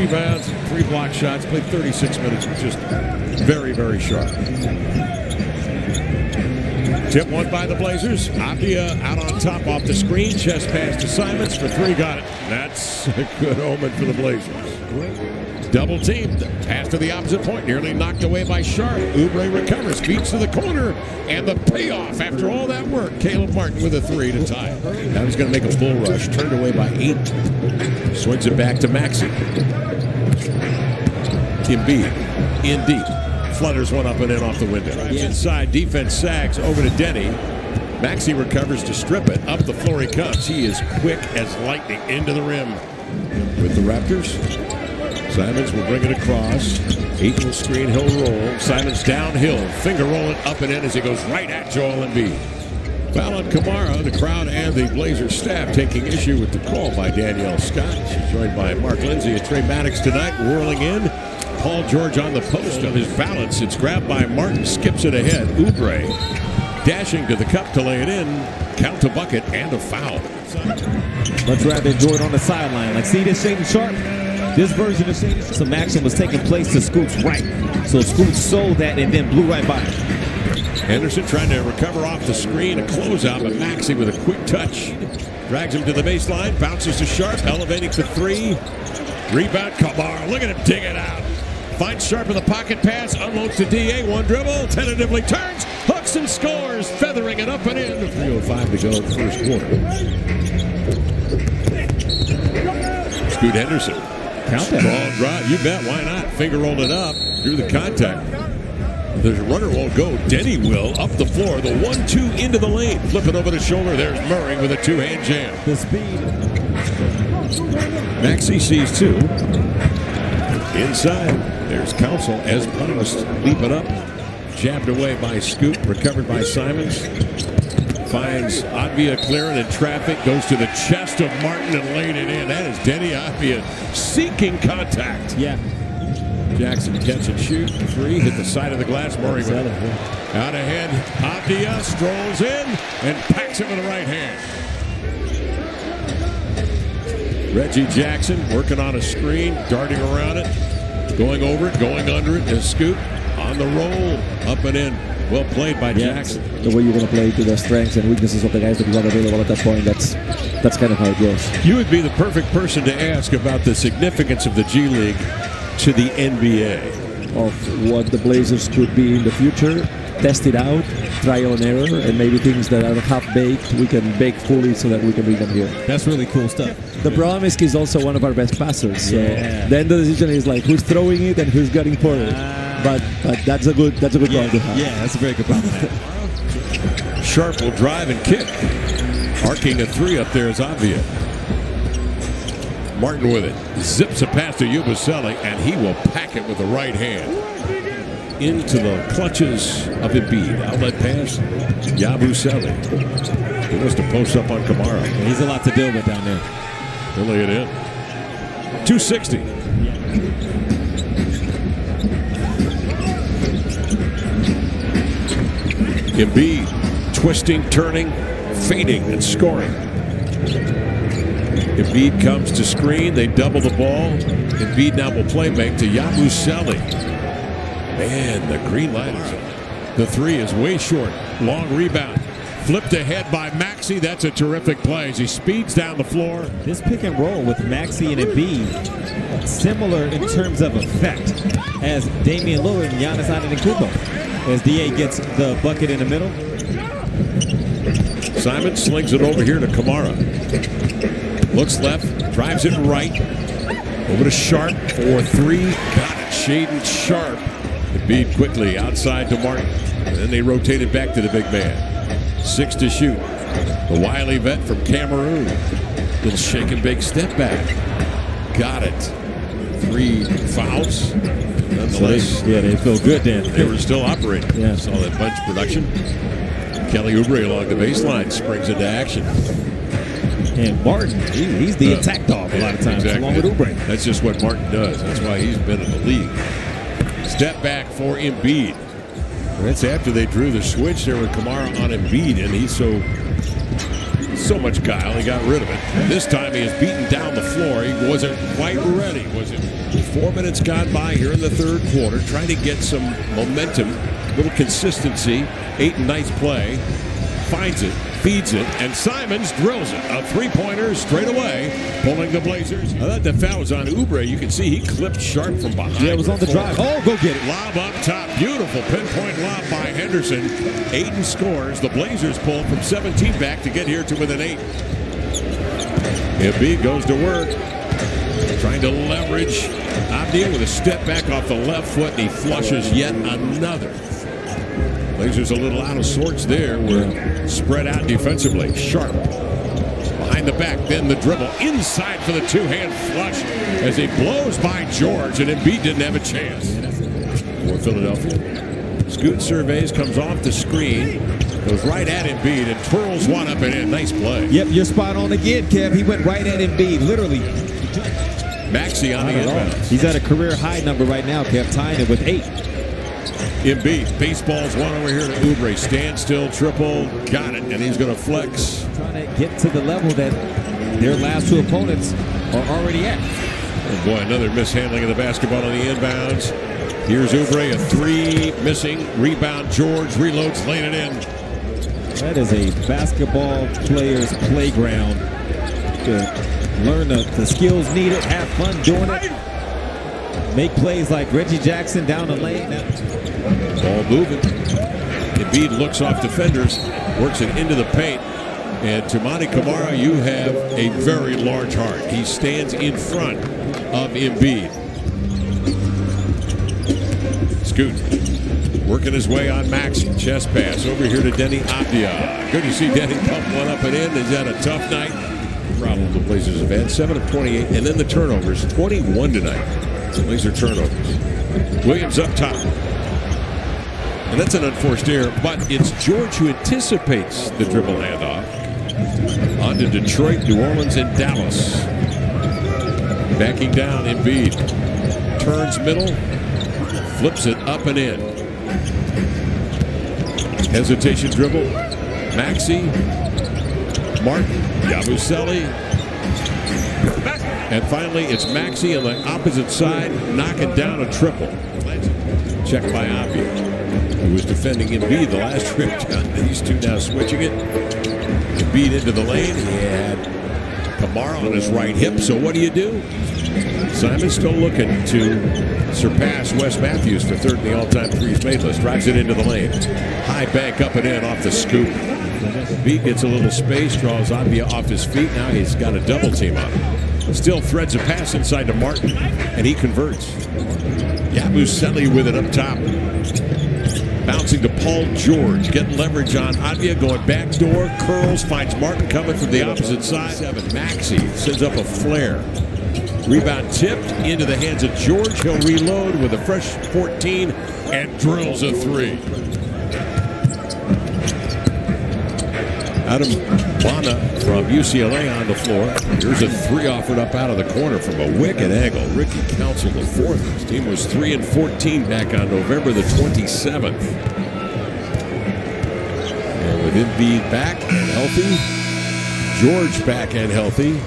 rebounds, 3 block shots, played 36 minutes. Just very, very sharp. Tip one by the Blazers. Avdia out on top off the screen. Chest pass to Simons for 3. Got it. That's a good omen for the Blazers. Double teamed. Pass to the opposite point. Nearly knocked away by Sharp. Oubre recovers. Feeds to the corner. And the payoff after all that work. Caleb Martin with a 3 to tie it. Now he's going to make a bull rush. Turned away by 8. Swings it back to Maxey. Embiid in deep. Flutters one up and in off the window. Inside, defense sags over to Denny. Maxey recovers to strip it. Up the floor he comes. He is quick as lightning into the rim. With the Raptors, Simons will bring it across. Ayton will screen, he'll roll. Simons downhill, finger rolling up and in as he goes right at Joel Embiid. Foul on Kamara. The crowd and the Blazers staff taking issue with the call by Danielle Scott. She's joined by Mark Lindsay and Trey Maddox tonight, whirling in. Paul George on the post on his balance. It's grabbed by Martin, skips it ahead. Oubre dashing to the cup to lay it in. Count a bucket and a foul. Much rather enjoy it on the sideline. Like, see this Shaedon Sharpe? This version of Shaedon Sharpe. Some action was taking place to Scoot's right. So Scoot sold that and then blew right by him. Henderson trying to recover off the screen. A closeout, but Maxey with a quick touch. Drags him to the baseline. Bounces to Sharpe. Elevating for 3. Rebound, Kamara. Look at him dig it out. Finds Sharpe in the pocket pass, unloads to DA, one dribble, tentatively turns, hooks and scores, feathering it up and in. 3:05 to go, first quarter. Scoot Henderson. Count that. Strong drive, you bet, why not? Finger rolled it up, drew the contact. The runner won't go, Denny will, up the floor, the 1-2 into the lane. Flip it over the shoulder, there's Murray with a 2-hand jam. The speed. Maxey sees 2. Inside, there's Council as promised. Leap it up. Jabbed away by Scoot. Recovered by Simons. Finds Avdia clearing in traffic. Goes to the chest of Martin and laid it in. That is Denny Avdia seeking contact. Yeah. Jackson catch and shoot. 3. Hit the side of the glass. Murray with it. Out ahead. Avdia strolls in and packs it with the right hand. Reggie Jackson working on a screen, darting around it, going over it, going under it, and Scoot on the roll, up and in. Well played by Jackson. The way you're going to play to the strengths and weaknesses of the guys that you have available at that point, that's kind of how it goes. You would be the perfect person to ask about the significance of the G League to the NBA. Of what the Blazers could be in the future, test it out, trial and error, and maybe things that are half-baked, we can bake fully so that we can bring them here. That's really cool stuff. The problem is he's also one of our best passers. So Yeah. then the decision is like who's throwing it and who's getting for it. But that's a good problem to have. Yeah, that's a very good problem to have. Sharpe will drive and kick. Arcing a 3 up there is Avdia. Martin with it. Zips a pass to Yabusele, and he will pack it with the right hand. Into the clutches of Embiid. Outlet pass. Yabusele. He wants to post up on Kamara. He's a lot to deal with down there. He'll lay it in. 260. Embiid twisting, turning, fading, and scoring. Embiid comes to screen. They double the ball. Embiid now will play make to Yabusele. Man, the green light is on. The 3 is way short. Long rebound. Flipped ahead by Maxey. That's a terrific play as he speeds down the floor. This pick and roll with Maxey and Embiid, similar in terms of effect as Damian Lillard and Giannis Antetokounmpo. As DA gets the bucket in the middle. Simon slings it over here to Kamara. Looks left, drives it right. Over to Sharpe for 3. Got it, Shaedon Sharpe. Embiid quickly outside to Martin. And then they rotate it back to the big man. 6 to shoot. The wily vet from Cameroon. Little shake and bake step back. Got it. 3 fouls. Nonetheless, Yeah, they feel good then. they were still operating. Yeah. Saw that bunch production. Kelly Oubre along the baseline springs into action. And Martin, he's the attack dog a lot of times, Exactly. along with Oubre. That's just what Martin does. That's why he's been in the league. Step back for Embiid. That's after they drew the switch there with Kamara on Embiid, and he's so much guile, he got rid of it. And this time he is beaten down the floor. He wasn't quite ready, was it? 4 minutes gone by here in the third quarter, trying to get some momentum, little consistency. Ayton, nice play. Finds it, feeds it, and Simons drills it. A three-pointer straight away, pulling the Blazers. I thought the foul was on Oubre. You can see he clipped Sharp from behind. Yeah, it was on the drive. Oh, go get it. Lob up top. Beautiful pinpoint lob by Henderson. Ayton scores. The Blazers pull from 17 back to get here to within 8. Embiid goes to work. Trying to leverage Abdia with a step back off the left foot, and he flushes yet another. Blazers a little out of sorts there. We're spread out defensively. Sharp behind the back, then the dribble inside for the two-hand flush as he blows by George, and Embiid didn't have a chance. For Philadelphia, Scoot surveys, comes off the screen, goes right at Embiid and twirls one up and in. Nice play. Yep, you're spot on again, Kev. He went right at Embiid, literally. Maxey on the inbounds. He's at a career high number right now, Kev, tying it with 8. Embiid, baseballs one over here to Oubre. Stand still, triple, got it, and he's going to flex. Trying to get to the level that their last two opponents are already at. Oh boy, another mishandling of the basketball on the inbounds. Here's Oubre, a three, missing. Rebound, George reloads, laying it in. That is a basketball player's playground. To learn the skills needed, have fun doing it. Make plays like Reggie Jackson down the lane. Ball moving. Embiid looks off defenders, works it into the paint. And to Monty Camara, you have a very large heart. He stands in front of Embiid. Scoot working his way on Maxey. Chest pass over here to Denny Abdia. Good to see Denny pump one up and in. He's had a tough night. Problem the Blazers have had 7 of 28. And then the turnovers, 21 tonight. Blazer turnovers. Williams up top. And that's an unforced error, but it's George who anticipates the dribble handoff. On to Detroit, New Orleans, and Dallas. Backing down, Embiid. Turns middle, flips it up and in. Hesitation dribble. Maxey, Martin, Yabusele. And finally, it's Maxey on the opposite side, knocking down a triple. Check by Abdia, who was defending Embiid the last trip down. These two now switching it. Embiid into the lane. He had Camara on his right hip, so what do? Simon's still looking to surpass Wes Matthews for third in the all-time threes made list. Drives it into the lane. High bank up and in off the scoop. Embiid gets a little space, draws Abdia off his feet. Now he's got a double team on him. Still threads a pass inside to Martin, and he converts. Yabusele with it up top. Bouncing to Paul George. Getting leverage on Abdia, going backdoor. Curls, finds Martin coming from the opposite side. 7. Maxey sends up a flare. Rebound tipped into the hands of George. He'll reload with a fresh 14 and drills a 3. Adam Bana from UCLA on the floor. Here's a 3 offered up out of the corner from a wicked angle. Ricky Council the fourth. His team was 3-14 back on November the 27th. And with Embiid back and healthy, George back and healthy.